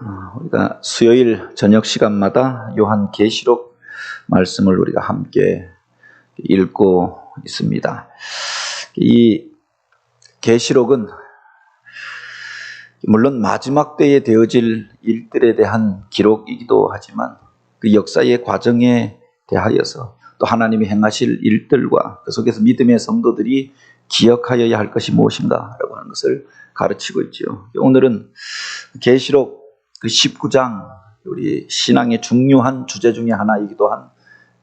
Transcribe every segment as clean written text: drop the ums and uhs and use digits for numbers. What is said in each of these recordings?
우리가 수요일 저녁 시간마다 요한계시록 말씀을 우리가 함께 읽고 있습니다. 이 계시록은 물론 마지막 때에 되어질 일들에 대한 기록이기도 하지만 그 역사의 과정에 대하여서 또 하나님이 행하실 일들과 그 속에서 믿음의 성도들이 기억하여야 할 것이 무엇인가라고 하는 것을 가르치고 있죠. 오늘은 계시록 그 19장 우리 신앙의 중요한 주제 중에 하나이기도 한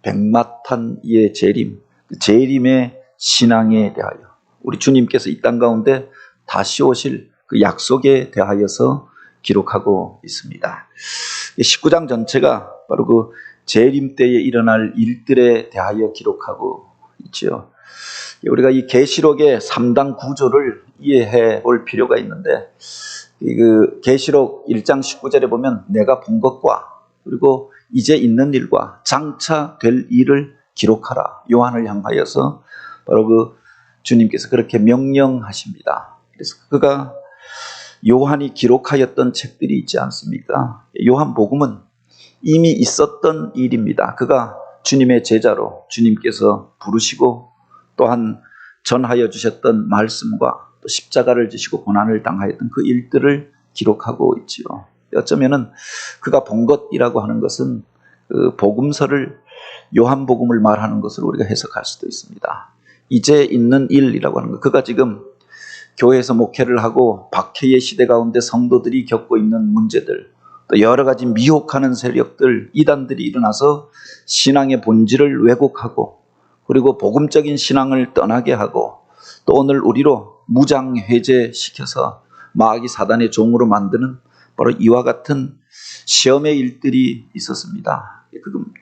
백마탄의 재림, 그 재림의 신앙에 대하여 우리 주님께서 이 땅 가운데 다시 오실 그 약속에 대하여서 기록하고 있습니다. 19장 전체가 바로 그 재림 때에 일어날 일들에 대하여 기록하고 있죠. 우리가 이 계시록의 3단 구조를 이해해 볼 필요가 있는데, 그 계시록 1장 19절에 보면 내가 본 것과 그리고 이제 있는 일과 장차 될 일을 기록하라. 요한을 향하여서 바로 그 주님께서 그렇게 명령하십니다. 그래서 그가 요한이 기록하였던 책들이 있지 않습니까? 요한복음은 이미 있었던 일입니다. 그가 주님의 제자로 주님께서 부르시고 또한 전하여 주셨던 말씀과 또 십자가를 지시고 고난을 당하였던 그 일들을 기록하고 있지요. 어쩌면은 그가 본 것이라고 하는 것은 그 복음서를 요한복음을 말하는 것을 우리가 해석할 수도 있습니다. 이제 있는 일이라고 하는 것, 그가 지금 교회에서 목회를 하고 박해의 시대 가운데 성도들이 겪고 있는 문제들, 또 여러 가지 미혹하는 세력들, 이단들이 일어나서 신앙의 본질을 왜곡하고 그리고 복음적인 신앙을 떠나게 하고 또 오늘 우리로 무장해제시켜서 마귀 사단의 종으로 만드는 바로 이와 같은 시험의 일들이 있었습니다.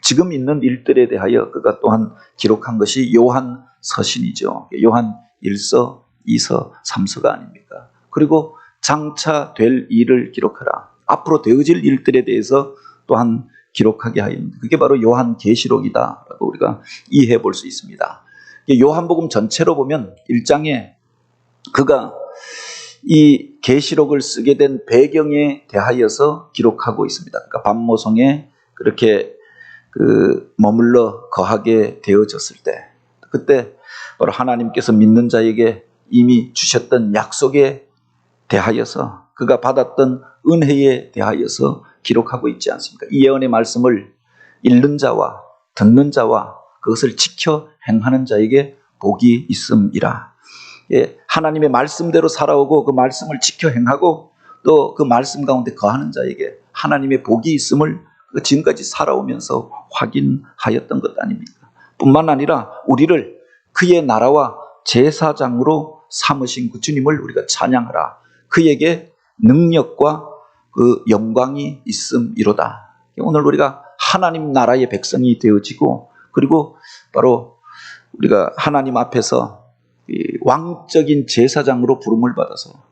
지금 있는 일들에 대하여 그가 또한 기록한 것이 요한 서신이죠. 요한 1서, 2서, 3서가 아닙니까? 그리고 장차 될 일을 기록하라. 앞으로 되어질 일들에 대해서 또한 기록하게 하였습니다. 그게 바로 요한 계시록이다라고 우리가 이해해 볼 수 있습니다. 요한복음 전체로 보면 1장에 그가 이 계시록을 쓰게 된 배경에 대하여서 기록하고 있습니다. 그러니까 밤모성에 그렇게 머물러 거하게 되어졌을 때, 그때 바로 하나님께서 믿는 자에게 이미 주셨던 약속에 대하여서 그가 받았던 은혜에 대하여서 기록하고 있지 않습니까? 이 예언의 말씀을 읽는 자와 듣는 자와 그것을 지켜 행하는 자에게 복이 있음이라. 하나님의 말씀대로 살아오고 그 말씀을 지켜 행하고 또 그 말씀 가운데 거하는 자에게 하나님의 복이 있음을 지금까지 살아오면서 확인하였던 것 아닙니까? 뿐만 아니라 우리를 그의 나라와 제사장으로 삼으신 그 주님을 우리가 찬양하라. 그에게 능력과 그 영광이 있음이로다. 오늘 우리가 하나님 나라의 백성이 되어지고 그리고 바로 우리가 하나님 앞에서 왕적인 제사장으로 부름을 받아서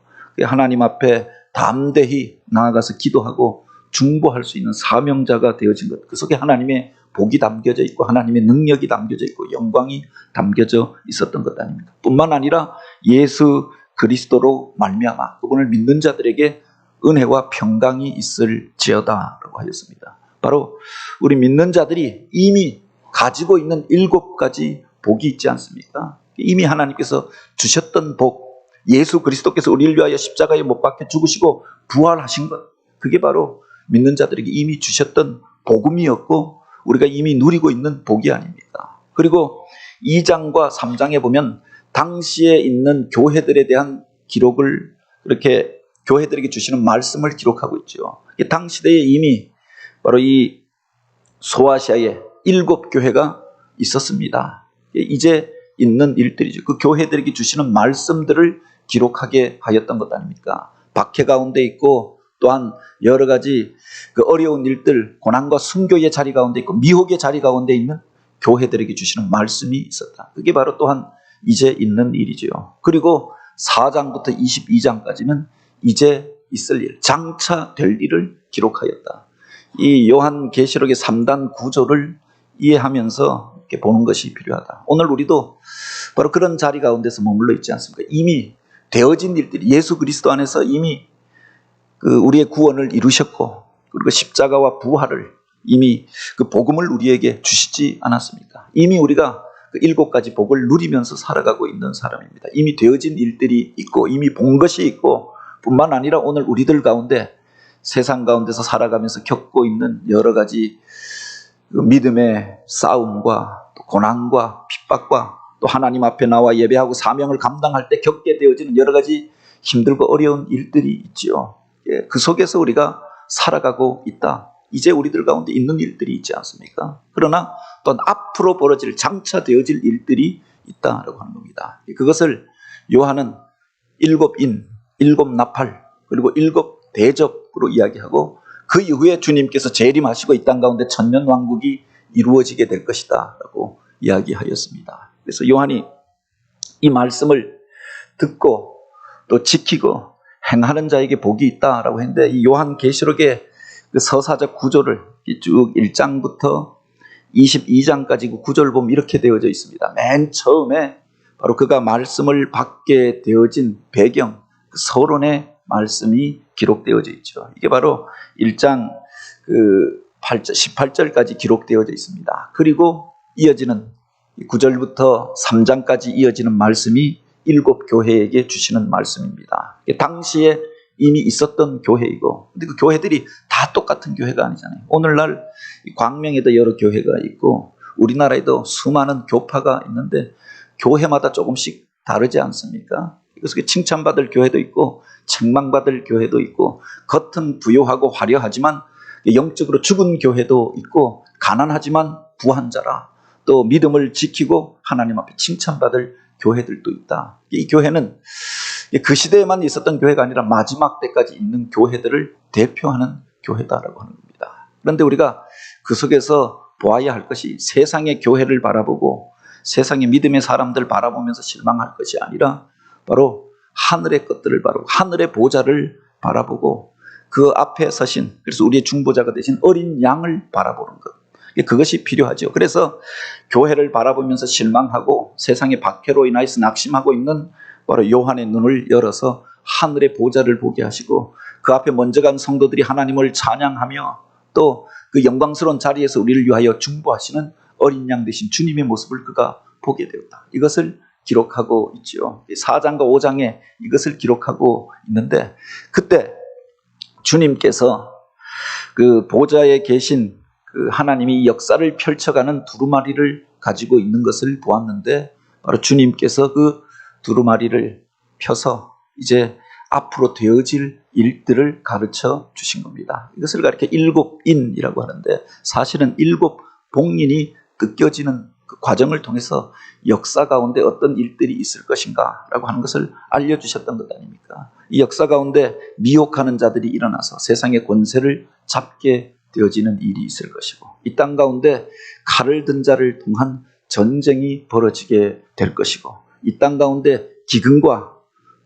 하나님 앞에 담대히 나아가서 기도하고 중보할 수 있는 사명자가 되어진 것. 그 속에 하나님의 복이 담겨져 있고 하나님의 능력이 담겨져 있고 영광이 담겨져 있었던 것 아닙니까? 뿐만 아니라 예수 그리스도로 말미암아 그분을 믿는 자들에게 은혜와 평강이 있을지어다라고 하였습니다. 바로 우리 믿는 자들이 이미 가지고 있는 7가지 복이 있지 않습니까? 이미 하나님께서 주셨던 복, 예수 그리스도께서 우리를 위하여 십자가에 못 박혀 죽으시고 부활하신 것, 그게 바로 믿는 자들에게 이미 주셨던 복음이었고 우리가 이미 누리고 있는 복이 아닙니까? 그리고 2장과 3장에 보면 당시에 있는 교회들에 대한 기록을 그렇게 교회들에게 주시는 말씀을 기록하고 있죠. 당시대에 이미 바로 이 소아시아에 7교회가 있었습니다. 이제 있는 일들이죠. 그 교회들에게 주시는 말씀들을 기록하게 하였던 것 아닙니까? 박해 가운데 있고 또한 여러 가지 그 어려운 일들, 고난과 순교의 자리 가운데 있고 미혹의 자리 가운데 있는 교회들에게 주시는 말씀이 있었다. 그게 바로 또한 이제 있는 일이죠. 그리고 4장부터 22장까지는 이제 있을 일, 장차 될 일을 기록하였다. 이 요한계시록의 3단 구조를 이해하면서 이렇게 보는 것이 필요하다. 오늘 우리도 바로 그런 자리 가운데서 머물러 있지 않습니까? 이미 되어진 일들이 예수 그리스도 안에서 이미 그 우리의 구원을 이루셨고 그리고 십자가와 부활을 이미 그 복음을 우리에게 주시지 않았습니까? 이미 우리가 그 7가지 복을 누리면서 살아가고 있는 사람입니다. 이미 되어진 일들이 있고 이미 본 것이 있고 뿐만 아니라 오늘 우리들 가운데 세상 가운데서 살아가면서 겪고 있는 여러 가지 그 믿음의 싸움과 또 고난과 핍박과 또 하나님 앞에 나와 예배하고 사명을 감당할 때 겪게 되어지는 여러 가지 힘들고 어려운 일들이 있지요. 그 속에서 우리가 살아가고 있다. 이제 우리들 가운데 있는 일들이 있지 않습니까? 그러나 또 앞으로 벌어질 장차 되어질 일들이 있다라고 하는 겁니다. 그것을 요한은 7인, 7나팔 그리고 7대접으로 이야기하고 그 이후에 주님께서 재림하시고 이 땅 가운데 천년왕국이 이루어지게 될 것이다 라고 이야기하였습니다. 그래서 요한이 이 말씀을 듣고 또 지키고 행하는 자에게 복이 있다라고 했는데 이 요한계시록의 그 서사적 구조를 쭉 1장부터 22장까지 그 구조를 보면 이렇게 되어져 있습니다. 맨 처음에 바로 그가 말씀을 받게 되어진 배경, 그 서론의 말씀이 기록되어져 있죠. 이게 바로 1장 그 18절까지 기록되어져 있습니다. 그리고 이어지는 9절부터 3장까지 이어지는 말씀이 7교회에게 주시는 말씀입니다. 당시에 이미 있었던 교회이고, 근데 그 교회들이 다 똑같은 교회가 아니잖아요. 오늘날 광명에도 여러 교회가 있고, 우리나라에도 수많은 교파가 있는데, 교회마다 조금씩 다르지 않습니까? 그래서 칭찬받을 교회도 있고, 책망받을 교회도 있고, 겉은 부요하고 화려하지만 영적으로 죽은 교회도 있고, 가난하지만 부한 자라, 또 믿음을 지키고 하나님 앞에 칭찬받을 교회들도 있다. 이 교회는 그 시대에만 있었던 교회가 아니라 마지막 때까지 있는 교회들을 대표하는 교회다라고 하는 겁니다. 그런데 우리가 그 속에서 보아야 할 것이 세상의 교회를 바라보고 세상의 믿음의 사람들 바라보면서 실망할 것이 아니라 바로 하늘의 것들을 바라보고 하늘의 보좌를 바라보고 그 앞에 서신, 그래서 우리의 중보자가 되신 어린 양을 바라보는 것. 그것이 필요하죠. 그래서 교회를 바라보면서 실망하고 세상의 박해로 인하여서 낙심하고 있는 바로 요한의 눈을 열어서 하늘의 보좌를 보게 하시고 그 앞에 먼저 간 성도들이 하나님을 찬양하며 또 그 영광스러운 자리에서 우리를 위하여 중보하시는 어린 양 되신 주님의 모습을 그가 보게 되었다. 이것을 기록하고 있죠. 4장과 5장에 이것을 기록하고 있는데 그때 주님께서 그 보좌에 계신 그 하나님이 역사를 펼쳐가는 두루마리를 가지고 있는 것을 보았는데 바로 주님께서 그 두루마리를 펴서 이제 앞으로 되어질 일들을 가르쳐 주신 겁니다. 이것을 가리켜 7인이라고 하는데 사실은 7봉인이 뜯겨지는 그 과정을 통해서 역사 가운데 어떤 일들이 있을 것인가 라고 하는 것을 알려주셨던 것 아닙니까? 이 역사 가운데 미혹하는 자들이 일어나서 세상의 권세를 잡게 되어지는 일이 있을 것이고 이 땅 가운데 칼을 든 자를 통한 전쟁이 벌어지게 될 것이고 이 땅 가운데 기근과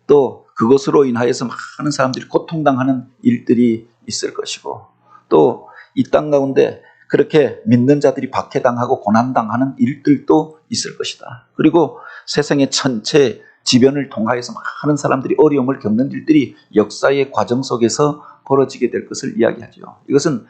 또 그것으로 인하여서 많은 사람들이 고통당하는 일들이 있을 것이고 또 이 땅 가운데 그렇게 믿는 자들이 박해당하고 고난당하는 일들도 있을 것이다. 그리고 세상의 전체 지변을 통하여서 많은 사람들이 어려움을 겪는 일들이 역사의 과정 속에서 벌어지게 될 것을 이야기하죠. 이것은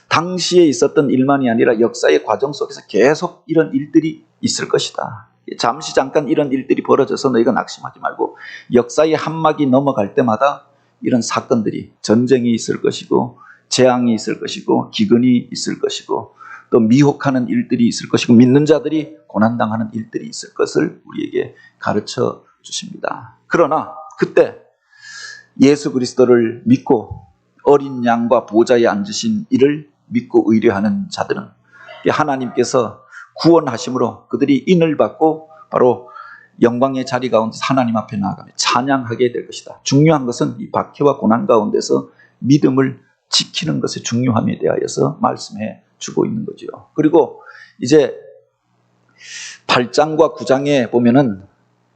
당시에 있었던 일만이 아니라 역사의 과정 속에서 계속 이런 일들이 있을 것이다. 잠시 잠깐 이런 일들이 벌어져서 너희가 낙심하지 말고 역사의 한막이 넘어갈 때마다 이런 사건들이 전쟁이 있을 것이고 재앙이 있을 것이고 기근이 있을 것이고 또 미혹하는 일들이 있을 것이고 믿는 자들이 고난당하는 일들이 있을 것을 우리에게 가르쳐 주십니다. 그러나 그때 예수 그리스도를 믿고 어린 양과 보좌에 앉으신 이를 믿고 의뢰하는 자들은 하나님께서 구원하심으로 그들이 인을 받고 바로 영광의 자리 가운데 하나님 앞에 나아가며 찬양하게 될 것이다. 중요한 것은 이 박해와 고난 가운데서 믿음을 지키는 것의 중요함에 대하여서 말씀해 주고 있는 거죠. 그리고 이제 8장과 9장에 보면은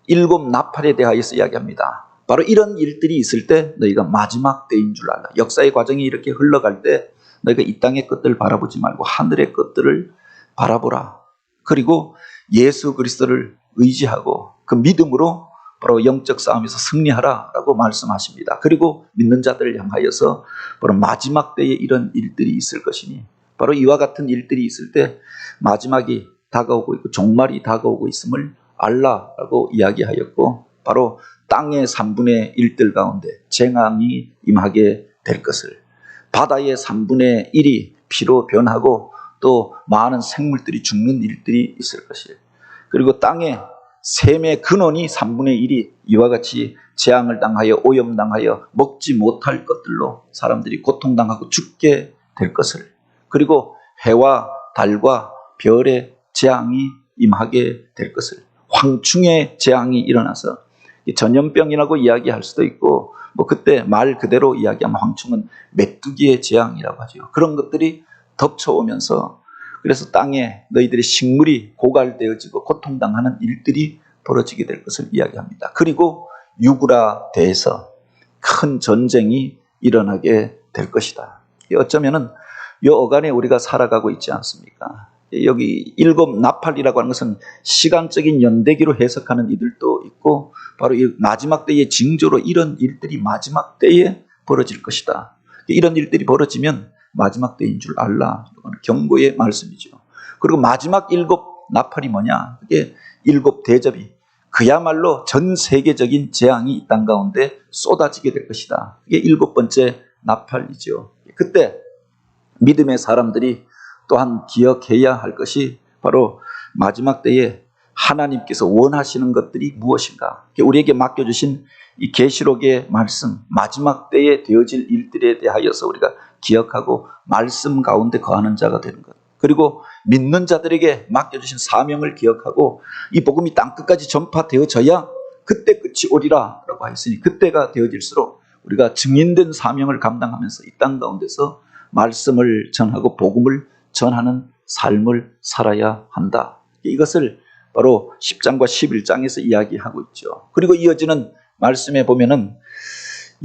7나팔에 대하여서 이야기합니다. 바로 이런 일들이 있을 때 너희가 마지막 때인 줄 알라. 역사의 과정이 이렇게 흘러갈 때 너희가 이 땅의 것들을 바라보지 말고 하늘의 것들을 바라보라. 그리고 예수 그리스도를 의지하고 그 믿음으로 바로 영적 싸움에서 승리하라라고 말씀하십니다. 그리고 믿는 자들을 향하여서 바로 마지막 때에 이런 일들이 있을 것이니 바로 이와 같은 일들이 있을 때 마지막이 다가오고 있고 종말이 다가오고 있음을 알라라고 이야기하였고 바로 땅의 3분의 1들 가운데 재앙이 임하게 될 것을, 바다의 3분의 1이 피로 변하고 또 많은 생물들이 죽는 일들이 있을 것을, 그리고 땅의 샘의 근원이 3분의 1이 이와 같이 재앙을 당하여 오염당하여 먹지 못할 것들로 사람들이 고통당하고 죽게 될 것을, 그리고 해와 달과 별의 재앙이 임하게 될 것을, 황충의 재앙이 일어나서 전염병이라고 이야기할 수도 있고 그때 말 그대로 이야기하면 황충은 메뚜기의 재앙이라고 하죠. 그런 것들이 덮쳐오면서 그래서 땅에 너희들의 식물이 고갈되어지고 고통당하는 일들이 벌어지게 될 것을 이야기합니다. 그리고 유구라데에서 큰 전쟁이 일어나게 될 것이다. 어쩌면은 이 어간에 우리가 살아가고 있지 않습니까? 여기 7 나팔이라고 하는 것은 시간적인 연대기로 해석하는 이들도 있고 바로 이 마지막 때의 징조로 이런 일들이 마지막 때에 벌어질 것이다. 이런 일들이 벌어지면 마지막 때인 줄 알라. 이건 경고의 말씀이죠. 그리고 마지막 7 나팔이 뭐냐? 그게 7 대접이 그야말로 전 세계적인 재앙이 이 땅 가운데 쏟아지게 될 것이다. 그게 7번째 나팔이죠. 그때 믿음의 사람들이 또한 기억해야 할 것이 바로 마지막 때에 하나님께서 원하시는 것들이 무엇인가? 우리에게 맡겨주신 이 계시록의 말씀, 마지막 때에 되어질 일들에 대하여서 우리가 기억하고 말씀 가운데 거하는 자가 되는 것. 그리고 믿는 자들에게 맡겨주신 사명을 기억하고 이 복음이 땅끝까지 전파되어져야 그때 끝이 오리라 라고 하였으니 그때가 되어질수록 우리가 증인된 사명을 감당하면서 이 땅 가운데서 말씀을 전하고 복음을 전하는 삶을 살아야 한다. 이것을 바로 10장과 11장에서 이야기하고 있죠. 그리고 이어지는 말씀에 보면은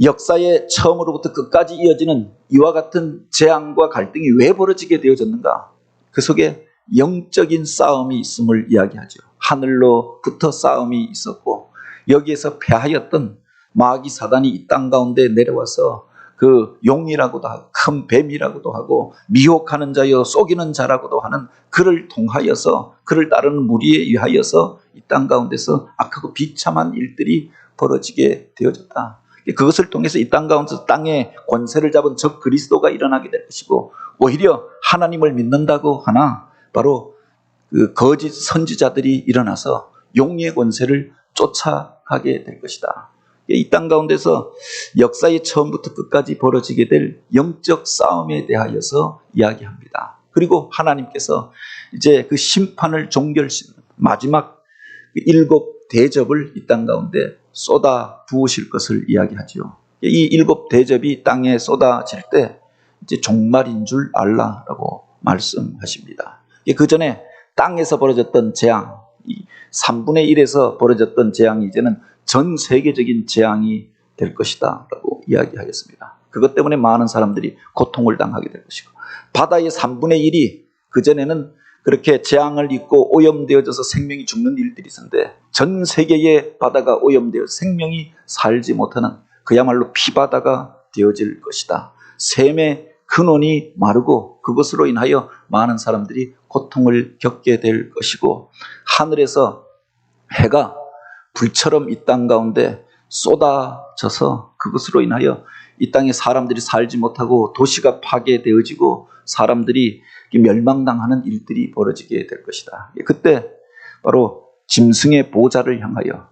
역사의 처음으로부터 끝까지 이어지는 이와 같은 재앙과 갈등이 왜 벌어지게 되어졌는가? 그 속에 영적인 싸움이 있음을 이야기하죠. 하늘로부터 싸움이 있었고 여기에서 패하였던 마귀 사단이 이 땅 가운데 내려와서 그 용이라고도 하고 큰 뱀이라고도 하고 미혹하는 자여 속이는 자라고도 하는 그를 통하여서 그를 따르는 무리에 의하여서 이 땅 가운데서 악하고 비참한 일들이 벌어지게 되어졌다. 그것을 통해서 이 땅 가운데서 땅의 권세를 잡은 적 그리스도가 일어나게 될 것이고 오히려 하나님을 믿는다고 하나 바로 그 거짓 선지자들이 일어나서 용의 권세를 쫓아가게 될 것이다. 이 땅 가운데서 역사의 처음부터 끝까지 벌어지게 될 영적 싸움에 대하여서 이야기합니다. 그리고 하나님께서 이제 그 심판을 종결시키는 마지막 7 대접을 이 땅 가운데 쏟아 부으실 것을 이야기하죠. 이 7 대접이 땅에 쏟아질 때 이제 종말인 줄 알라라고 말씀하십니다. 그 전에 땅에서 벌어졌던 재앙, 3분의 1에서 벌어졌던 재앙이 이제는 전 세계적인 재앙이 될 것이다 라고 이야기하겠습니다. 그것 때문에 많은 사람들이 고통을 당하게 될 것이고 바다의 3분의 1이 그전에는 그렇게 재앙을 입고 오염되어져서 생명이 죽는 일들이 있었는데 전 세계의 바다가 오염되어 생명이 살지 못하는 그야말로 피바다가 되어질 것이다. 샘의 근원이 마르고 그것으로 인하여 많은 사람들이 고통을 겪게 될 것이고 하늘에서 해가 불처럼 이 땅 가운데 쏟아져서 그것으로 인하여 이 땅에 사람들이 살지 못하고 도시가 파괴되어지고 사람들이 멸망당하는 일들이 벌어지게 될 것이다. 그때 바로 짐승의 보좌를 향하여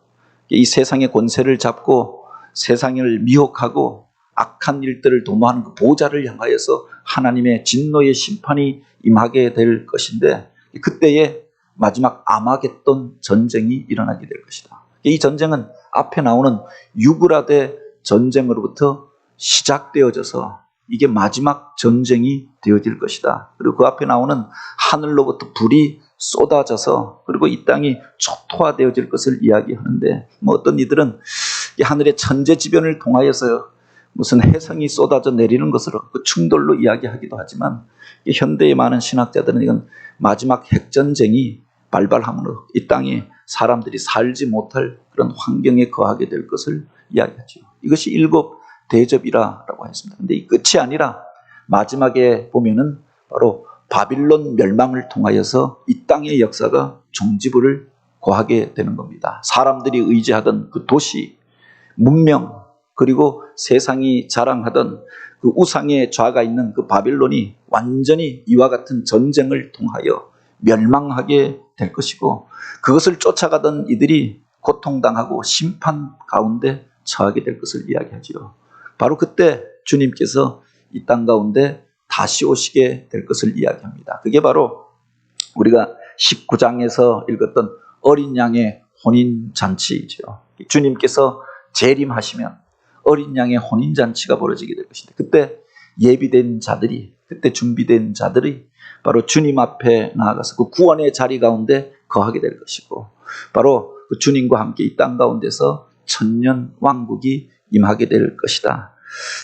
이 세상의 권세를 잡고 세상을 미혹하고 악한 일들을 도모하는 그 보좌를 향하여서 하나님의 진노의 심판이 임하게 될 것인데 그때에 마지막 아마겟돈 전쟁이 일어나게 될 것이다. 이 전쟁은 앞에 나오는 유브라데 전쟁으로부터 시작되어져서 이게 마지막 전쟁이 되어질 것이다. 그리고 그 앞에 나오는 하늘로부터 불이 쏟아져서 그리고 이 땅이 초토화되어질 것을 이야기하는데 어떤 이들은 이 하늘의 천재지변을 통하여서 무슨 해성이 쏟아져 내리는 것으로 그 충돌로 이야기하기도 하지만 현대의 많은 신학자들은 이건 마지막 핵전쟁이 발발함으로 이 땅이 사람들이 살지 못할 그런 환경에 거하게 될 것을 이야기하죠. 이것이 일곱 대접이라고 했습니다. 근데 이 끝이 아니라 마지막에 보면은 바로 바빌론 멸망을 통하여서 이 땅의 역사가 종지부를 고하게 되는 겁니다. 사람들이 의지하던 그 도시, 문명, 그리고 세상이 자랑하던 그 우상의 좌가 있는 그 바빌론이 완전히 이와 같은 전쟁을 통하여 멸망하게 될 것이고, 그것을 쫓아가던 이들이 고통당하고 심판 가운데 처하게 될 것을 이야기하죠. 바로 그때 주님께서 이 땅 가운데 다시 오시게 될 것을 이야기합니다. 그게 바로 우리가 19장에서 읽었던 어린 양의 혼인잔치이죠. 주님께서 재림하시면 어린 양의 혼인잔치가 벌어지게 될 것인데, 그때 예비된 자들이, 그때 준비된 자들이 바로 주님 앞에 나아가서 그 구원의 자리 가운데 거하게 될 것이고, 바로 그 주님과 함께 이 땅 가운데서 천년 왕국이 임하게 될 것이다.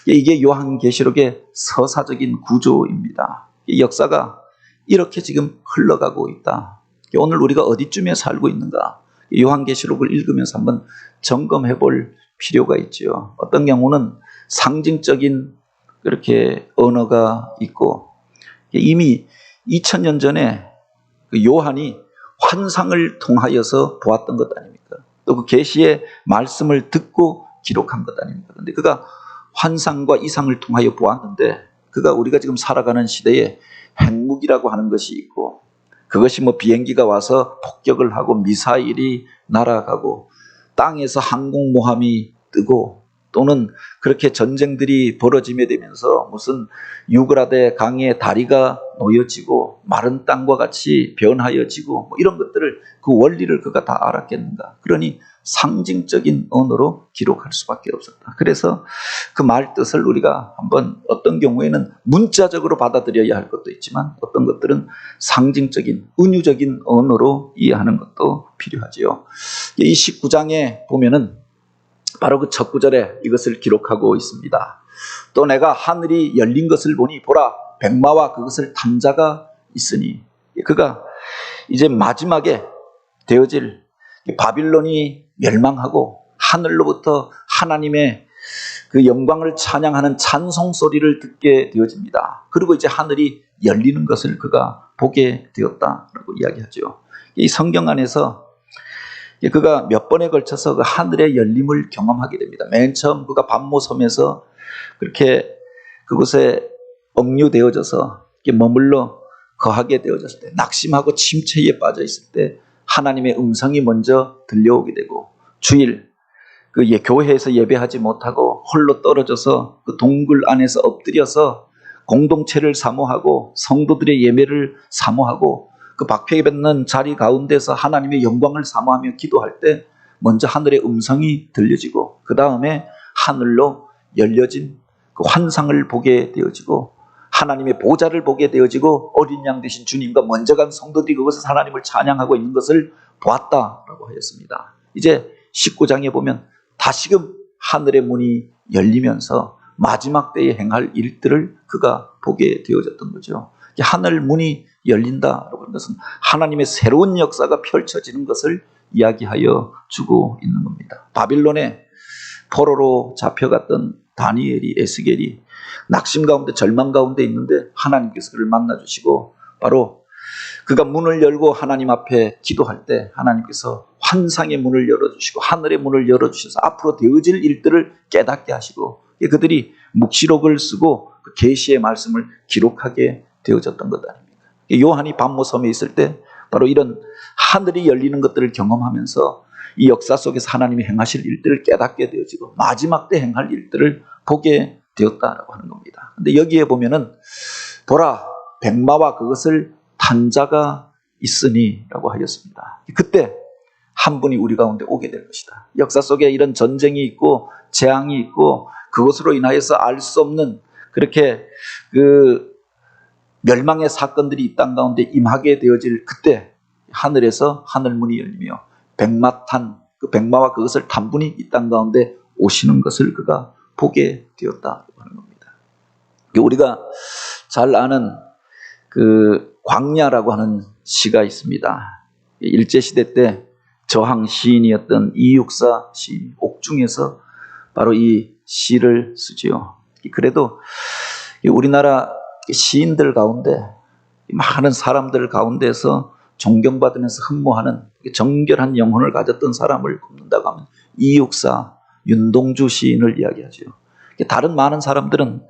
이게 요한계시록의 서사적인 구조입니다. 이 역사가 이렇게 지금 흘러가고 있다. 오늘 우리가 어디쯤에 살고 있는가? 요한계시록을 읽으면서 한번 점검해 볼 필요가 있죠. 어떤 경우는 상징적인 그렇게 언어가 있고, 이미 2000년 전에 그 요한이 환상을 통하여서 보았던 것 아닙니까? 또 그 계시의 말씀을 듣고 기록한 것 아닙니까? 그런데 그가 환상과 이상을 통하여 보았는데, 그가 우리가 지금 살아가는 시대에 핵무기라고 하는 것이 있고, 그것이 뭐 비행기가 와서 폭격을 하고 미사일이 날아가고 땅에서 항공모함이 뜨고, 또는 그렇게 전쟁들이 벌어지게 되면서 무슨 유그라데 강의 다리가 놓여지고 마른 땅과 같이 변하여지고, 뭐 이런 것들을, 그 원리를 그가 다 알았겠는가? 그러니 상징적인 언어로 기록할 수밖에 없었다. 그래서 그 말 뜻을 우리가 한번 어떤 경우에는 문자적으로 받아들여야 할 것도 있지만, 어떤 것들은 상징적인 은유적인 언어로 이해하는 것도 필요하지요. 이 19장에 보면은 바로 그 첫 구절에 이것을 기록하고 있습니다. 또 내가 하늘이 열린 것을 보니 보라, 백마와 그것을 탄 자가 있으니, 그가 이제 마지막에 되어질 바빌론이 멸망하고 하늘로부터 하나님의 그 영광을 찬양하는 찬송 소리를 듣게 되어집니다. 그리고 이제 하늘이 열리는 것을 그가 보게 되었다라고 이야기하죠. 이 성경 안에서 그가 몇 번에 걸쳐서 그 하늘의 열림을 경험하게 됩니다. 맨 처음 그가 반모섬에서 그렇게 그곳에 억류되어져서 머물러 거하게 되어졌을 때, 낙심하고 침체에 빠져 있을 때 하나님의 음성이 먼저 들려오게 되고, 주일 그 교회에서 예배하지 못하고 홀로 떨어져서 그 동굴 안에서 엎드려서 공동체를 사모하고 성도들의 예배를 사모하고 그 박해에 받는 자리 가운데서 하나님의 영광을 사모하며 기도할 때 먼저 하늘의 음성이 들려지고, 그 다음에 하늘로 열려진 그 환상을 보게 되어지고, 하나님의 보좌를 보게 되어지고, 어린 양 되신 주님과 먼저 간 성도들이 그것에서 하나님을 찬양하고 있는 것을 보았다라고 하였습니다. 이제 19장에 보면 다시금 하늘의 문이 열리면서 마지막 때에 행할 일들을 그가 보게 되어졌던 거죠. 하늘 문이 열린다라고 하는 것은 하나님의 새로운 역사가 펼쳐지는 것을 이야기하여 주고 있는 겁니다. 바빌론에 포로로 잡혀갔던 다니엘이, 에스겔이 낙심 가운데 절망 가운데 있는데 하나님께서 그를 만나주시고, 바로 그가 문을 열고 하나님 앞에 기도할 때 하나님께서 환상의 문을 열어주시고 하늘의 문을 열어주셔서 앞으로 되어질 일들을 깨닫게 하시고, 그들이 묵시록을 쓰고 그 계시의 말씀을 기록하게 되어졌던 것 아닙니까? 요한이 반모섬에 있을 때 바로 이런 하늘이 열리는 것들을 경험하면서 이 역사 속에서 하나님이 행하실 일들을 깨닫게 되어지고 마지막 때 행할 일들을 보게 되었다라고 하는 겁니다. 근데 여기에 보면은 보라, 백마와 그것을 탄 자가 있으니 라고 하였습니다. 그때 한 분이 우리 가운데 오게 될 것이다. 역사 속에 이런 전쟁이 있고 재앙이 있고 그것으로 인하여서 알 수 없는 그렇게 그 멸망의 사건들이 이 땅 가운데 임하게 되어질 그때 하늘에서 하늘문이 열리며 백마 탄 그 백마와 그것을 탄 분이 이 땅 가운데 오시는 것을 그가 보게 되었다고 하는 겁니다. 우리가 잘 아는 그 광야라고 하는 시가 있습니다. 일제시대 때 저항 시인이었던 이육사 시인 옥중에서 바로 이 시를 쓰지요. 그래도 우리나라 시인들 가운데 많은 사람들 가운데서 존경받으면서 흠모하는 정결한 영혼을 가졌던 사람을 꼽는다고 하면 이육사, 윤동주 시인을 이야기하죠. 다른 많은 사람들은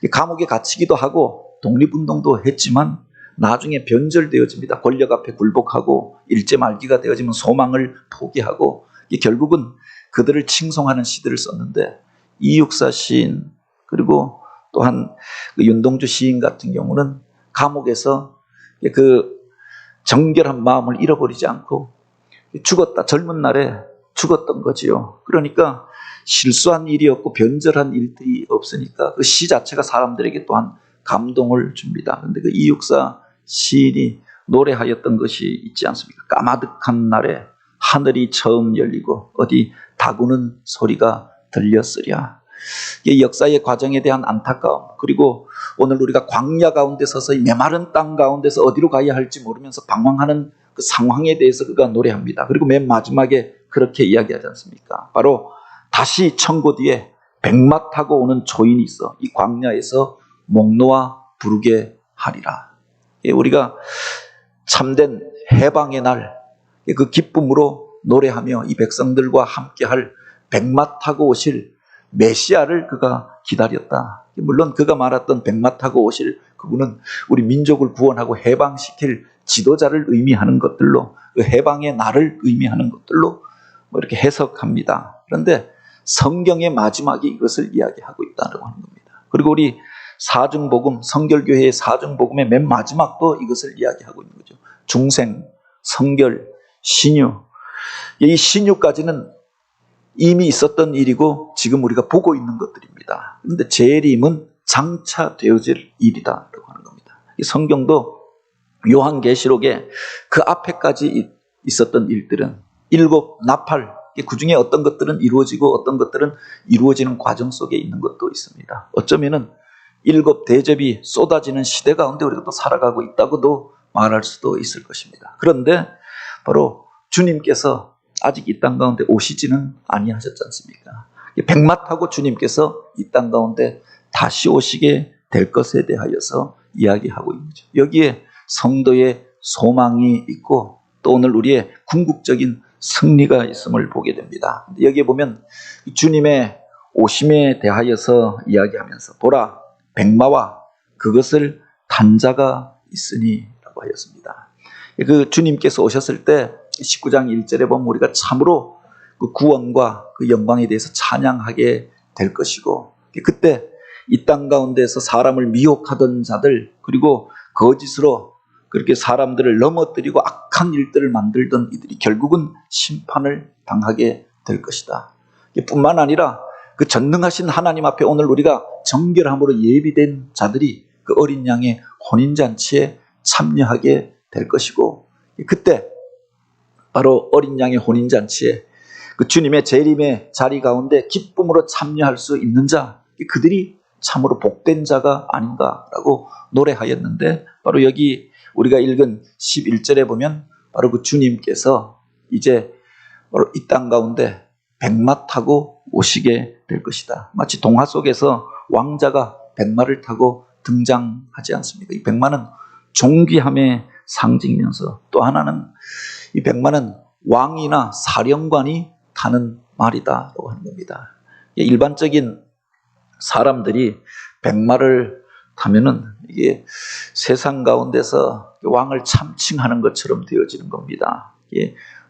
감옥에 gat히기도 하고 독립운동도 했지만 나중에 변절되어집니다. 권력 앞에 굴복하고 일제 말기가 되어지면 소망을 포기하고 결국은 그들을 칭송하는 시들을 썼는데 이육사 시인 그리고 또한 윤동주 시인 같은 경우는 감옥에서 그 정결한 마음을 잃어버리지 않고 죽었다. 젊은 날에 죽었던 거지요. 그러니까 실수한 일이 없고 변절한 일들이 없으니까 그 시 자체가 사람들에게 또한 감동을 줍니다. 그런데 그 이육사 시인이 노래하였던 것이 있지 않습니까? 까마득한 날에 하늘이 처음 열리고 어디 다구는 소리가 들렸으랴. 이 역사의 과정에 대한 안타까움, 그리고 오늘 우리가 광야 가운데 서서 이 메마른 땅 가운데서 어디로 가야 할지 모르면서 방황하는 그 상황에 대해서 그가 노래합니다. 그리고 맨 마지막에 그렇게 이야기하지 않습니까? 바로 다시 천고 뒤에 백마 타고 오는 초인이 있어 이 광야에서 목 놓아 부르게 하리라. 우리가 참된 해방의 날 그 기쁨으로 노래하며 이 백성들과 함께할 백마 타고 오실 메시아를 그가 기다렸다. 물론 그가 말했던 백마 타고 오실 그분은 우리 민족을 구원하고 해방시킬 지도자를 의미하는 것들로 그 해방의 날을 의미하는 것들로 이렇게 해석합니다. 그런데 성경의 마지막이 이것을 이야기하고 있다고 하는 겁니다. 그리고 우리 사중복음, 성결교회의 사중복음의 맨 마지막도 이것을 이야기하고 있는 거죠. 중생, 성결, 신유. 이 신유까지는 이미 있었던 일이고 지금 우리가 보고 있는 것들입니다. 그런데 재림은 장차 되어질 일이다라고 하는 겁니다. 이 성경도 요한계시록에 그 앞에까지 있었던 일들은 일곱 나팔, 그 중에 어떤 것들은 이루어지고 어떤 것들은 이루어지는 과정 속에 있는 것도 있습니다. 어쩌면은 일곱 대접이 쏟아지는 시대 가운데 우리가 또 살아가고 있다고도 말할 수도 있을 것입니다. 그런데 바로 주님께서 아직 이 땅 가운데 오시지는 아니하셨지 않습니까? 백마 타고 주님께서 이 땅 가운데 다시 오시게 될 것에 대하여서 이야기하고 있는 거죠. 여기에 성도의 소망이 있고 또 오늘 우리의 궁극적인 승리가 있음을 보게 됩니다. 여기에 보면 주님의 오심에 대하여서 이야기하면서 보라 백마와 그것을 탄 자가 있으니 라고 하였습니다. 그 주님께서 오셨을 때 19장 1절에 보면 우리가 참으로 그 구원과 그 영광에 대해서 찬양하게 될 것이고 그때 이 땅 가운데서 사람을 미혹하던 자들 그리고 거짓으로 그렇게 사람들을 넘어뜨리고 악한 일들을 만들던 이들이 결국은 심판을 당하게 될 것이다. 뿐만 아니라 그 전능하신 하나님 앞에 오늘 우리가 정결함으로 예비된 자들이 그 어린 양의 혼인잔치에 참여하게 될 것이고 그때 바로 어린 양의 혼인잔치에 그 주님의 재림의 자리 가운데 기쁨으로 참여할 수 있는 자 그들이 참으로 복된 자가 아닌가라고 노래하였는데 바로 여기 우리가 읽은 11절에 보면 바로 그 주님께서 이제 바로 이 땅 가운데 백마 타고 오시게 될 것이다. 마치 동화 속에서 왕자가 백마를 타고 등장하지 않습니까? 이 백마는 존귀함의 상징이면서 또 하나는 이 백마는 왕이나 사령관이 타는 말이다라고 하는 겁니다. 일반적인 사람들이 백마를 타면은 이게 세상 가운데서 왕을 참칭하는 것처럼 되어지는 겁니다.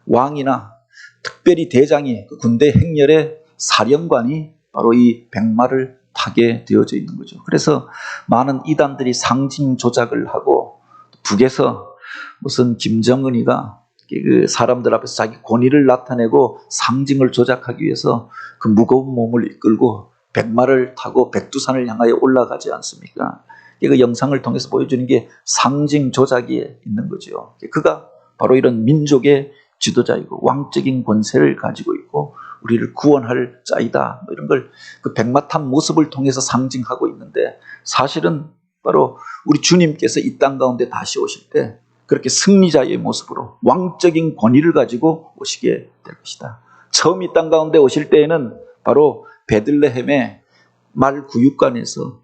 왕이나 특별히 대장이 그 군대 행렬의 사령관이 바로 이 백마를 타게 되어져 있는 거죠. 그래서 많은 이단들이 상징 조작을 하고 북에서 무슨 김정은이가 그 사람들 앞에서 자기 권위를 나타내고 상징을 조작하기 위해서 그 무거운 몸을 이끌고 백마를 타고 백두산을 향하여 올라가지 않습니까? 그 영상을 통해서 보여주는 게 상징 조작이 있는 거죠. 그가 바로 이런 민족의 지도자이고 왕적인 권세를 가지고 있고 우리를 구원할 자이다. 이런 걸 그 백마 탄 모습을 통해서 상징하고 있는데 사실은 바로 우리 주님께서 이 땅 가운데 다시 오실 때 그렇게 승리자의 모습으로 왕적인 권위를 가지고 오시게 될 것이다. 처음 이 땅 가운데 오실 때에는 바로 베들레헴의 말 구육관에서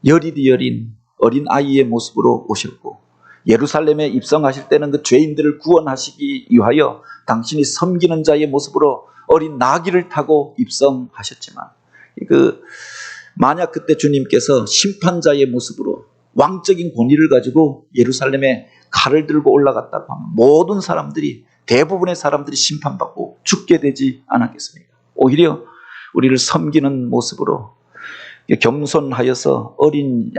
여리디 여린 어린 아이의 모습으로 오셨고, 예루살렘에 입성하실 때는 그 죄인들을 구원하시기 위하여 당신이 섬기는 자의 모습으로 어린 나귀를 타고 입성하셨지만, 만약 그때 주님께서 심판자의 모습으로 왕적인 권위를 가지고 예루살렘에 칼을 들고 올라갔다고 하면 모든 사람들이, 대부분의 사람들이 심판받고 죽게 되지 않았겠습니까? 오히려 우리를 섬기는 모습으로 겸손하여서 어린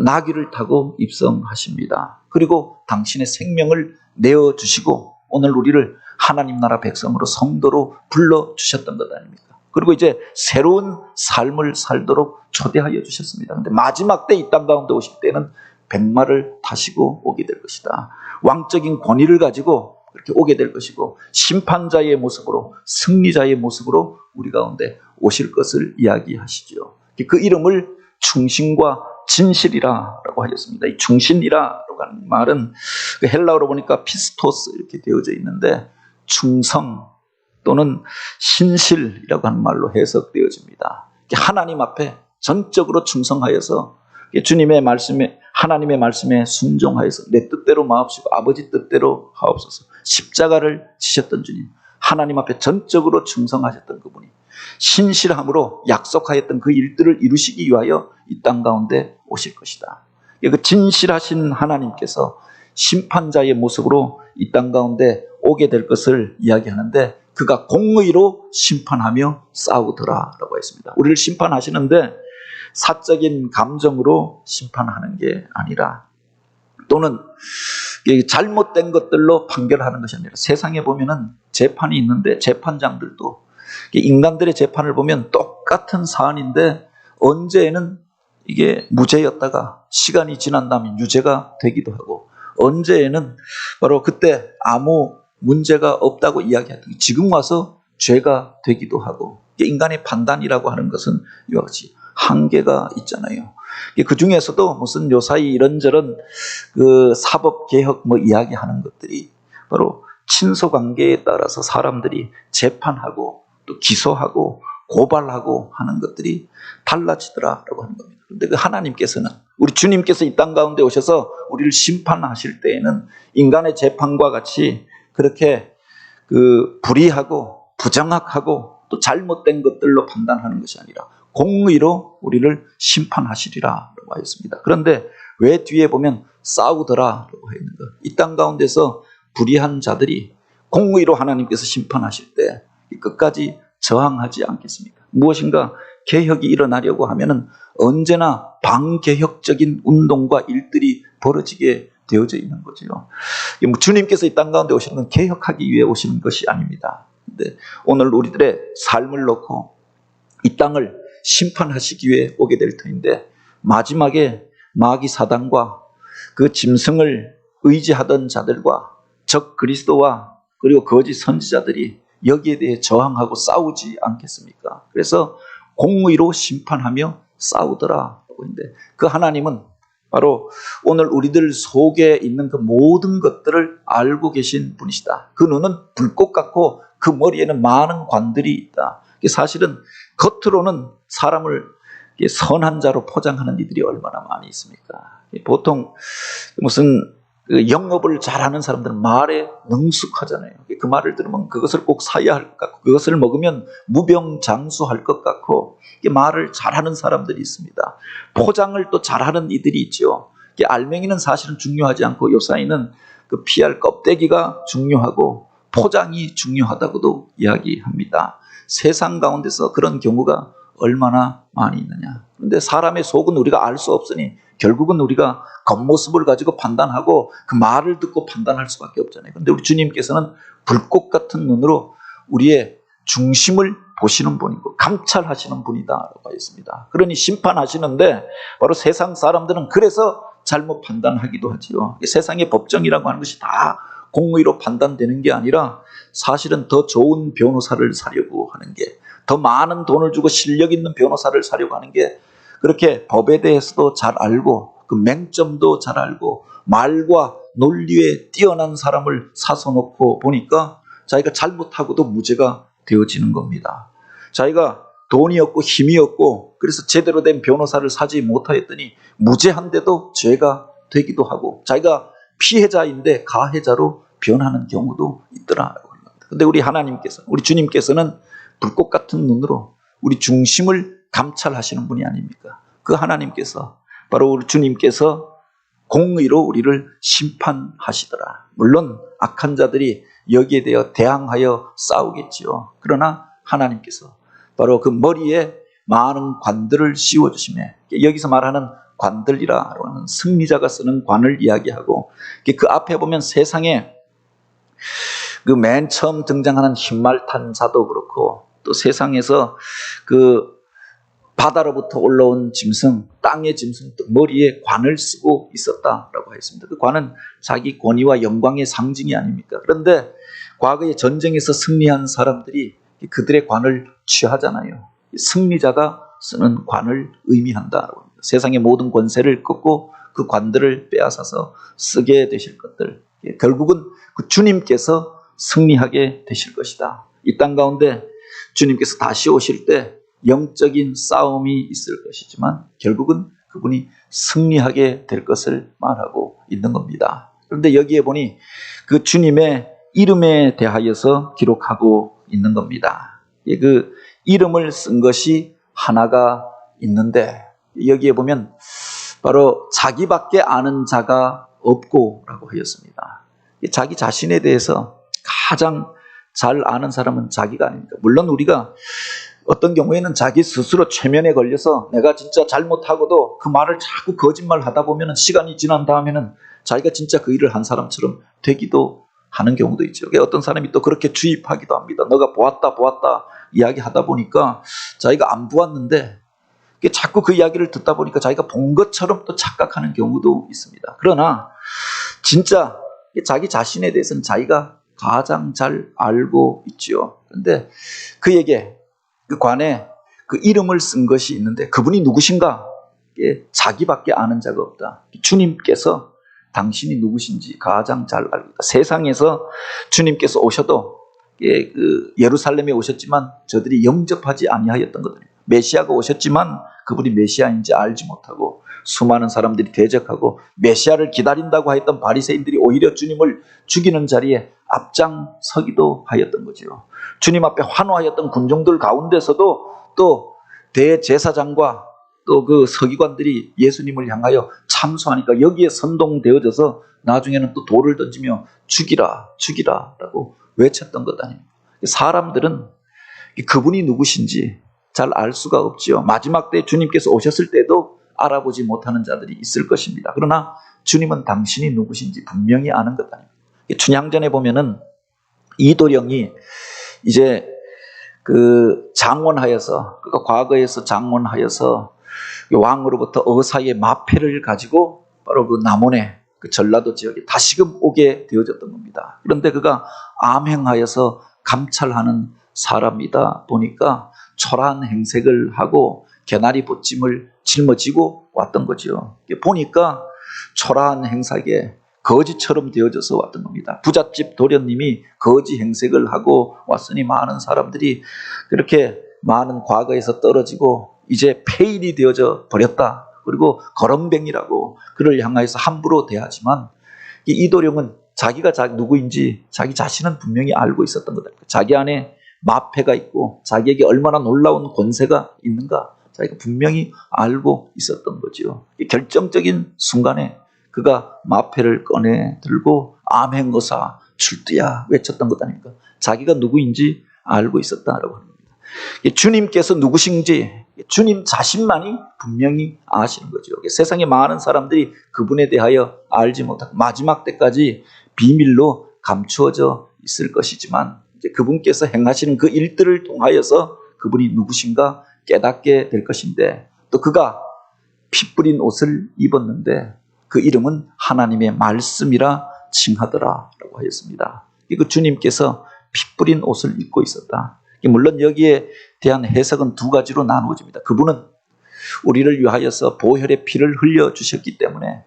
나귀를 타고 입성하십니다. 그리고 당신의 생명을 내어주시고 오늘 우리를 하나님 나라 백성으로 성도로 불러주셨던 것 아닙니까? 그리고 이제 새로운 삶을 살도록 초대하여 주셨습니다. 그런데 마지막 때 이 땅 가운데 오실 때는 백마를 타시고 오게 될 것이다. 왕적인 권위를 가지고 그렇게 오게 될 것이고, 심판자의 모습으로, 승리자의 모습으로 우리 가운데 오실 것을 이야기하시죠. 그 이름을 충신과 진실이라고 하였습니다. 이 충신이라고 하는 말은 그 헬라어로 보니까 피스토스 이렇게 되어져 있는데, 충성 또는 신실이라고 하는 말로 해석되어집니다. 하나님 앞에 전적으로 충성하여서 주님의 말씀에, 하나님의 말씀에 순종하여서 내 뜻대로 마옵시고 아버지 뜻대로 하옵소서, 십자가를 지셨던 주님, 하나님 앞에 전적으로 충성하셨던 그분이 신실함으로 약속하였던 그 일들을 이루시기 위하여 이 땅 가운데 오실 것이다. 그 진실하신 하나님께서 심판자의 모습으로 이 땅 가운데 오게 될 것을 이야기하는데, 그가 공의로 심판하며 싸우더라라고 했습니다. 우리를 심판하시는데 사적인 감정으로 심판하는 게 아니라, 또는 잘못된 것들로 판결하는 것이 아니라, 세상에 보면은 재판이 있는데 재판장들도 인간들의 재판을 보면 똑같은 사안인데 언제에는 이게 무죄였다가 시간이 지난 다음에 유죄가 되기도 하고, 언제에는 바로 그때 아무 문제가 없다고 이야기하던 지금 와서 죄가 되기도 하고, 인간의 판단이라고 하는 것은 이와 같이 한계가 있잖아요. 그 중에서도 무슨 요사이 이런저런 그 사법개혁 이야기하는 것들이 바로 친소관계에 따라서 사람들이 재판하고 또 기소하고 고발하고 하는 것들이 달라지더라라고 하는 겁니다. 그런데 그 하나님께서는, 우리 주님께서 이 땅 가운데 오셔서 우리를 심판하실 때에는 인간의 재판과 같이 그렇게 불의하고 부정확하고 또 잘못된 것들로 판단하는 것이 아니라 공의로 우리를 심판하시리라고 하였습니다. 그런데 왜 뒤에 보면 싸우더라라고 하였는가? 이 땅 가운데서 불의한 자들이 공의로 하나님께서 심판하실 때 끝까지 저항하지 않겠습니까? 무엇인가 개혁이 일어나려고 하면은 언제나 반개혁적인 운동과 일들이 벌어지게 되어져 있는 거죠. 주님께서 이 땅 가운데 오시는 건 개혁하기 위해 오시는 것이 아닙니다. 근데 오늘 우리들의 삶을 놓고 이 땅을 심판하시기 위해 오게 될 터인데, 마지막에 마귀 사단과 그 짐승을 의지하던 자들과 적 그리스도와 그리고 거짓 선지자들이 여기에 대해 저항하고 싸우지 않겠습니까? 그래서 공의로 심판하며 싸우더라라고 했는데, 그 하나님은 바로 오늘 우리들 속에 있는 그 모든 것들을 알고 계신 분이시다. 그 눈은 불꽃 같고 그 머리에는 많은 관들이 있다. 사실은 겉으로는 사람을 선한 자로 포장하는 이들이 얼마나 많이 있습니까? 보통 무슨 영업을 잘하는 사람들은 말에 능숙하잖아요. 그 말을 들으면 그것을 꼭 사야 할 것 같고, 그것을 먹으면 무병장수할 것 같고, 말을 잘하는 사람들이 있습니다. 포장을 또 잘하는 이들이 있죠. 알맹이는 사실은 중요하지 않고 요사이는 그 피할 껍데기가 중요하고 포장이 중요하다고도 이야기합니다. 세상 가운데서 그런 경우가 얼마나 많이 있느냐. 그런데 사람의 속은 우리가 알 수 없으니 결국은 우리가 겉모습을 가지고 판단하고 그 말을 듣고 판단할 수밖에 없잖아요. 그런데 우리 주님께서는 불꽃 같은 눈으로 우리의 중심을 보시는 분이고 감찰하시는 분이다라고 하였습니다. 그러니 심판하시는데 바로 세상 사람들은 그래서 잘못 판단하기도 하지요. 세상의 법정이라고 하는 것이 다 공의로 판단되는 게 아니라 사실은 더 좋은 변호사를 사려고 하는 게, 더 많은 돈을 주고 실력 있는 변호사를 사려고 하는 게, 그렇게 법에 대해서도 잘 알고 그 맹점도 잘 알고 말과 논리에 뛰어난 사람을 사서 놓고 보니까 자기가 잘못하고도 무죄가 되어지는 겁니다. 자기가 돈이 없고 힘이 없고 그래서 제대로 된 변호사를 사지 못하였더니 무죄한데도 죄가 되기도 하고 자기가 피해자인데 가해자로 변하는 경우도 있더라고요. 그런데 우리 하나님께서, 우리 주님께서는 불꽃 같은 눈으로 우리 중심을 감찰하시는 분이 아닙니까? 그 하나님께서, 바로 우리 주님께서 공의로 우리를 심판하시더라. 물론 악한 자들이 여기에 대해 대항하여 싸우겠지요. 그러나 하나님께서 바로 그 머리에 많은 관들을 씌워주시며, 여기서 말하는 관들이라고 하는 승리자가 쓰는 관을 이야기하고, 그 앞에 보면 세상에 그 맨 처음 등장하는 흰말 탄 자도 그렇고, 또 세상에서 그 바다로부터 올라온 짐승, 땅의 짐승, 또 머리에 관을 쓰고 있었다라고 했습니다. 그 관은 자기 권위와 영광의 상징이 아닙니까? 그런데 과거에 전쟁에서 승리한 사람들이 그들의 관을 취하잖아요. 승리자가 쓰는 관을 의미한다라고 합니다. 세상의 모든 권세를 꺾고 그 관들을 빼앗아서 쓰게 되실 것들, 결국은 그 주님께서 승리하게 되실 것이다. 이 땅 가운데 주님께서 다시 오실 때 영적인 싸움이 있을 것이지만 결국은 그분이 승리하게 될 것을 말하고 있는 겁니다. 그런데 여기에 보니 그 주님의 이름에 대하여서 기록하고 있는 겁니다. 그 이름을 쓴 것이 하나가 있는데 여기에 보면 바로 자기밖에 아는 자가 없고 라고 하였습니다. 자기 자신에 대해서 가장 잘 아는 사람은 자기가 아닙니까? 물론 우리가 어떤 경우에는 자기 스스로 최면에 걸려서 내가 진짜 잘못하고도 그 말을 자꾸 거짓말 하다 보면 시간이 지난 다음에는 자기가 진짜 그 일을 한 사람처럼 되기도 하는 경우도 있죠. 어떤 사람이 또 그렇게 주입하기도 합니다. 너가 보았다 이야기하다 보니까 자기가 안 보았는데 자꾸 그 이야기를 듣다 보니까 자기가 본 것처럼 또 착각하는 경우도 있습니다. 그러나 진짜 자기 자신에 대해서는 자기가 가장 잘 알고 있지요. 그런데 그에게 그 관에 그 이름을 쓴 것이 있는데 그분이 누구신가? 자기밖에 아는 자가 없다. 주님께서 당신이 누구신지 가장 잘 알고 있다. 세상에서 주님께서 오셔도 그 예루살렘에 오셨지만 저들이 영접하지 아니하였던 것들입니다. 메시아가 오셨지만 그분이 메시아인지 알지 못하고 수많은 사람들이 대적하고 메시아를 기다린다고 하였던 바리새인들이 오히려 주님을 죽이는 자리에 앞장서기도 하였던 거죠. 주님 앞에 환호하였던 군중들 가운데서도 또 대제사장과 또 그 서기관들이 예수님을 향하여 참소하니까 여기에 선동되어져서 나중에는 또 돌을 던지며 죽이라 라고 외쳤던 것 아닙니까? 사람들은 그분이 누구신지 잘 알 수가 없지요. 마지막 때 주님께서 오셨을 때도 알아보지 못하는 자들이 있을 것입니다. 그러나 주님은 당신이 누구신지 분명히 아는 것 아닙니까? 춘향전에 보면은 이도령이 이제 그 장원하여서, 그러니까 과거에서 장원하여서 왕으로부터 어사의 마패를 가지고 바로 그 남원에 그 전라도 지역에 다시금 오게 되어졌던 겁니다. 그런데 그가 암행하여서 감찰하는 사람이다 보니까 초라한 행색을 하고 개나리 보찜을 짊어지고 왔던 거죠. 보니까 초라한 행색에 거지처럼 되어져서 왔던 겁니다. 부잣집 도련님이 거지 행색을 하고 왔으니 많은 사람들이 그렇게 많은 과거에서 떨어지고 이제 폐인이 되어져 버렸다. 그리고 거렁뱅이라고 그를 향하여서 함부로 대하지만 이도령은 자기가 누구인지 자기 자신은 분명히 알고 있었던 거다. 자기 안에 마패가 있고 자기에게 얼마나 놀라운 권세가 있는가 자기가 분명히 알고 있었던 거죠. 결정적인 순간에 그가 마패를 꺼내 들고 암행어사 출두야 외쳤던 것 아닙니까? 자기가 누구인지 알고 있었다라고 합니다. 주님께서 누구신지 주님 자신만이 분명히 아시는 거죠. 세상에 많은 사람들이 그분에 대하여 알지 못하고 마지막 때까지 비밀로 감추어져 있을 것이지만 이제 그분께서 행하시는 그 일들을 통하여서 그분이 누구신가 깨닫게 될 것인데, 또 그가 피 뿌린 옷을 입었는데 그 이름은 하나님의 말씀이라 칭하더라라고 하였습니다. 그 주님께서 피 뿌린 옷을 입고 있었다. 물론 여기에 대한 해석은 두 가지로 나누어집니다. 그분은 우리를 위하여서 보혈의 피를 흘려 주셨기 때문에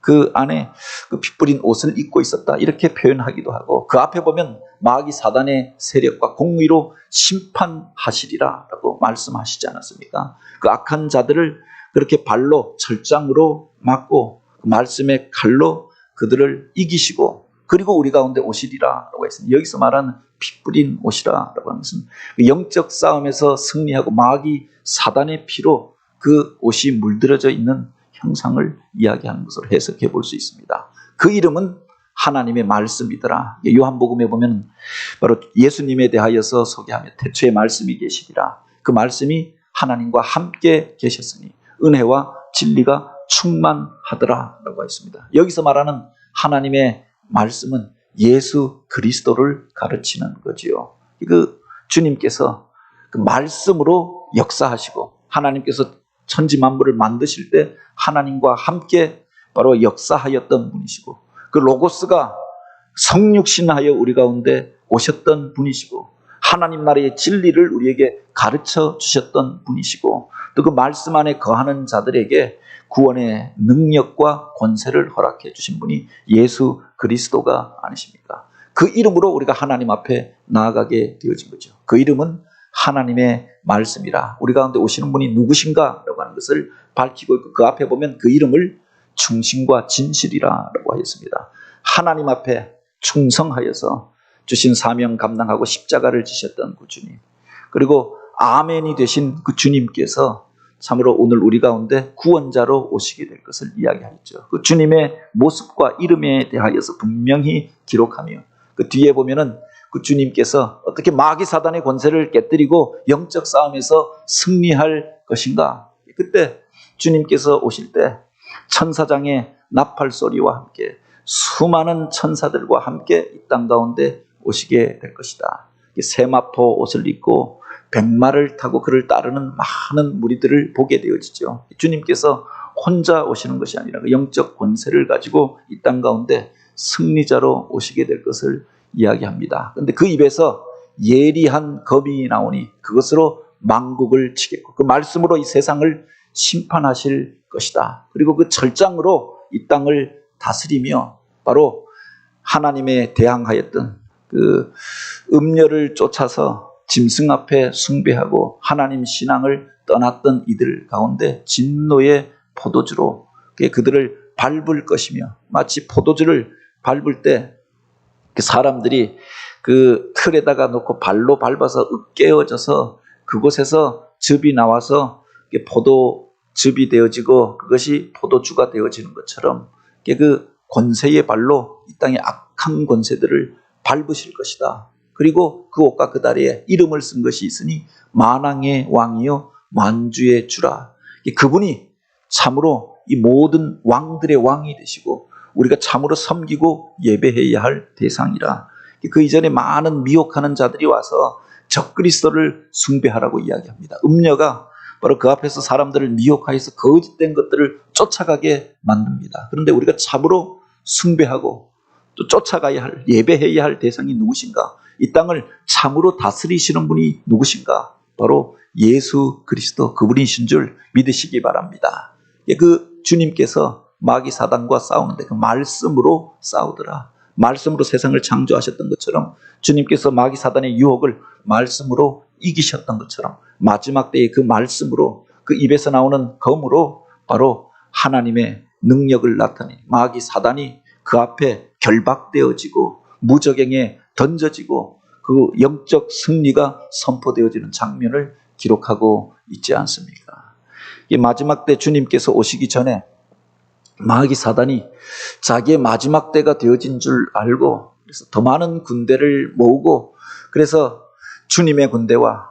그 안에 그 피 뿌린 옷을 입고 있었다 이렇게 표현하기도 하고, 그 앞에 보면 마귀 사단의 세력과 공의로 심판하시리라 라고 말씀하시지 않았습니까? 그 악한 자들을 그렇게 발로 철장으로 맞고 그 말씀의 칼로 그들을 이기시고, 그리고 우리 가운데 오시리라 라고 했습니다. 여기서 말하는 피 뿌린 옷이라 라고 하는 것은 영적 싸움에서 승리하고 마귀 사단의 피로 그 옷이 물들어져 있는 형상을 이야기하는 것으로 해석해 볼 수 있습니다. 그 이름은 하나님의 말씀이더라. 요한복음에 보면 바로 예수님에 대하여서 소개하며 태초에 말씀이 계시리라. 그 말씀이 하나님과 함께 계셨으니 은혜와 진리가 충만하더라 라고 했습니다. 여기서 말하는 하나님의 말씀은 예수 그리스도를 가르치는 거지요. 그 주님께서 그 말씀으로 역사하시고, 하나님께서 천지 만물을 만드실 때 하나님과 함께 바로 역사하였던 분이시고, 그 로고스가 성육신하여 우리 가운데 오셨던 분이시고, 하나님 나라의 진리를 우리에게 가르쳐 주셨던 분이시고, 또 그 말씀 안에 거하는 자들에게 구원의 능력과 권세를 허락해 주신 분이 예수 그리스도가 아니십니까? 그 이름으로 우리가 하나님 앞에 나아가게 되어진 거죠. 그 이름은 하나님의 말씀이라. 우리 가운데 오시는 분이 누구신가 라고 하는 것을 밝히고 있고, 그 앞에 보면 그 이름을 충신과 진실이라 라고 하였습니다. 하나님 앞에 충성하여서 주신 사명 감당하고 십자가를 지셨던 그 주님, 그리고 아멘이 되신 그 주님께서 참으로 오늘 우리 가운데 구원자로 오시게 될 것을 이야기하였죠. 그 주님의 모습과 이름에 대하여서 분명히 기록하며, 그 뒤에 보면은 그 주님께서 어떻게 마귀 사단의 권세를 깨뜨리고 영적 싸움에서 승리할 것인가. 그때 주님께서 오실 때 천사장의 나팔 소리와 함께 수많은 천사들과 함께 이 땅 가운데 오시게 될 것이다. 세마포 옷을 입고 백마를 타고 그를 따르는 많은 무리들을 보게 되어지죠. 주님께서 혼자 오시는 것이 아니라 영적 권세를 가지고 이 땅 가운데 승리자로 오시게 될 것을 이야기합니다. 그런데 그 입에서 예리한 검이 나오니 그것으로 만국을 치겠고, 그 말씀으로 이 세상을 심판하실 것이다. 그리고 그 철장으로 이 땅을 다스리며 바로 하나님에 대항하였던 그 음녀를 쫓아서 짐승 앞에 숭배하고 하나님 신앙을 떠났던 이들 가운데 진노의 포도주로 그들을 밟을 것이며, 마치 포도주를 밟을 때 그 사람들이 그 틀에다가 놓고 발로 밟아서 으깨어져서 그곳에서 즙이 나와서 포도즙이 되어지고 그것이 포도주가 되어지는 것처럼 그 권세의 발로 이 땅의 악한 권세들을 밟으실 것이다. 그리고 그 옷과 그 다리에 이름을 쓴 것이 있으니 만왕의 왕이요 만주의 주라. 그분이 참으로 이 모든 왕들의 왕이 되시고 우리가 참으로 섬기고 예배해야 할 대상이라. 그 이전에 많은 미혹하는 자들이 와서 적그리스도를 숭배하라고 이야기합니다. 음녀가 바로 그 앞에서 사람들을 미혹하여서 거짓된 것들을 쫓아가게 만듭니다. 그런데 우리가 참으로 숭배하고 또 쫓아가야 할, 예배해야 할 대상이 누구신가? 이 땅을 참으로 다스리시는 분이 누구신가? 바로 예수 그리스도, 그분이신 줄 믿으시기 바랍니다. 그 주님께서 마귀 사단과 싸우는데 그 말씀으로 싸우더라. 말씀으로 세상을 창조하셨던 것처럼 주님께서 마귀 사단의 유혹을 말씀으로 이기셨던 것처럼 마지막 때에 그 말씀으로, 그 입에서 나오는 검으로 바로 하나님의 능력을 나타내 마귀 사단이 그 앞에 결박되어지고 무적행에 던져지고 그 영적 승리가 선포되어지는 장면을 기록하고 있지 않습니까? 이 마지막 때 주님께서 오시기 전에 마귀 사단이 자기의 마지막 때가 되어진 줄 알고 그래서 더 많은 군대를 모으고 그래서 주님의 군대와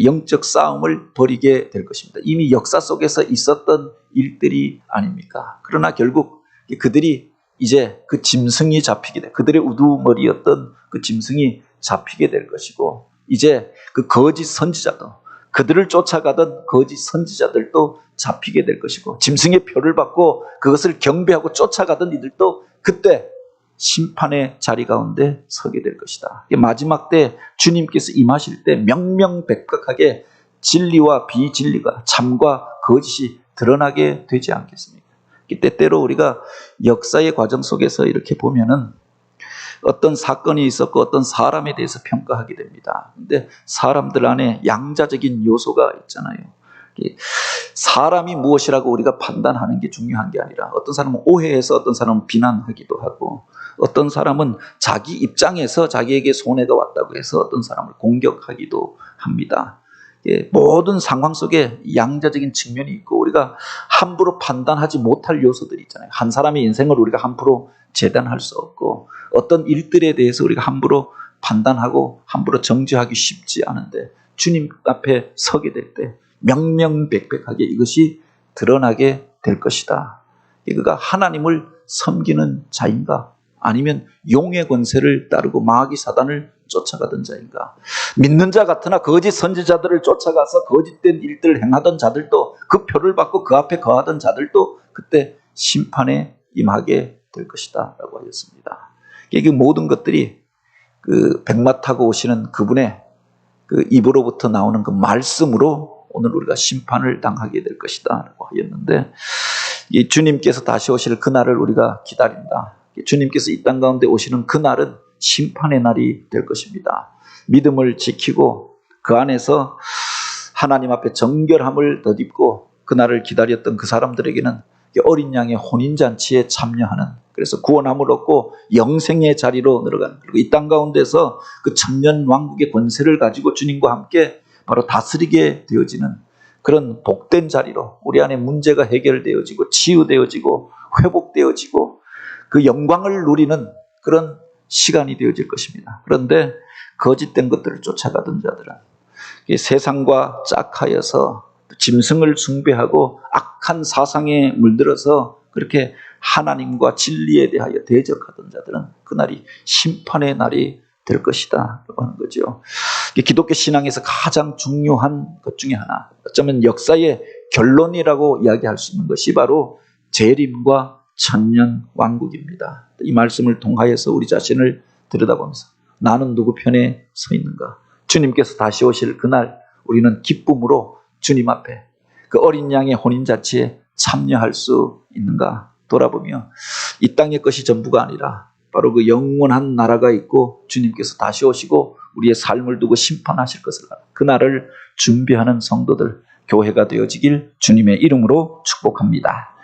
영적 싸움을 벌이게 될 것입니다. 이미 역사 속에서 있었던 일들이 아닙니까? 그러나 결국 그들이 이제 그 짐승이 잡히게 돼. 그들의 우두머리였던 그 짐승이 잡히게 될 것이고, 이제 그 거짓 선지자도, 그들을 쫓아가던 거짓 선지자들도 잡히게 될 것이고, 짐승의 표를 받고 그것을 경배하고 쫓아가던 이들도 그때 심판의 자리 가운데 서게 될 것이다. 마지막 때 주님께서 임하실 때 명명백백하게 진리와 비진리가, 참과 거짓이 드러나게 되지 않겠습니까? 때때로 우리가 역사의 과정 속에서 이렇게 보면은 어떤 사건이 있었고 어떤 사람에 대해서 평가하게 됩니다. 근데 사람들 안에 양자적인 요소가 있잖아요. 사람이 무엇이라고 우리가 판단하는 게 중요한 게 아니라 어떤 사람은 오해해서 어떤 사람은 비난하기도 하고 어떤 사람은 자기 입장에서 자기에게 손해가 왔다고 해서 어떤 사람을 공격하기도 합니다. 모든 상황 속에 양자적인 측면이 있고 우리가 함부로 판단하지 못할 요소들이 있잖아요. 한 사람의 인생을 우리가 함부로 재단할 수 없고 어떤 일들에 대해서 우리가 함부로 판단하고 함부로 정죄하기 쉽지 않은데 주님 앞에 서게 될 때 명명백백하게 이것이 드러나게 될 것이다. 그가 하나님을 섬기는 자인가 아니면 용의 권세를 따르고 마귀 사단을 쫓아가던 자인가. 믿는 자 같으나 거짓 선지자들을 쫓아가서 거짓된 일들을 행하던 자들도 그 표를 받고 그 앞에 거하던 자들도 그때 심판에 임하게 될 것이다 라고 하였습니다. 그 모든 것들이 그 백마 타고 오시는 그분의 그 입으로부터 나오는 그 말씀으로 오늘 우리가 심판을 당하게 될 것이다 라고 하였는데 이 주님께서 다시 오실 그날을 우리가 기다린다. 주님께서 이 땅 가운데 오시는 그날은 심판의 날이 될 것입니다. 믿음을 지키고 그 안에서 하나님 앞에 정결함을 덧입고 그날을 기다렸던 그 사람들에게는 어린 양의 혼인잔치에 참여하는, 그래서 구원함을 얻고 영생의 자리로 들어가는, 그리고 이 땅 가운데서 그 천년 왕국의 권세를 가지고 주님과 함께 바로 다스리게 되어지는 그런 복된 자리로 우리 안에 문제가 해결되어지고 치유되어지고 회복되어지고 그 영광을 누리는 그런 시간이 되어질 것입니다. 그런데 거짓된 것들을 쫓아가던 자들은 세상과 짝하여서 짐승을 숭배하고 악한 사상에 물들어서 그렇게 하나님과 진리에 대하여 대적하던 자들은 그날이 심판의 날이 될 것이다 라고 하는 거죠. 기독교 신앙에서 가장 중요한 것 중에 하나, 어쩌면 역사의 결론이라고 이야기할 수 있는 것이 바로 재림과 천년 왕국입니다. 이 말씀을 통하여서 우리 자신을 들여다보면서 나는 누구 편에 서 있는가? 주님께서 다시 오실 그날 우리는 기쁨으로 주님 앞에 그 어린 양의 혼인잔치에 참여할 수 있는가 돌아보며 이 땅의 것이 전부가 아니라 바로 그 영원한 나라가 있고 주님께서 다시 오시고 우리의 삶을 두고 심판하실 것을 알아 그날을 준비하는 성도들, 교회가 되어지길 주님의 이름으로 축복합니다.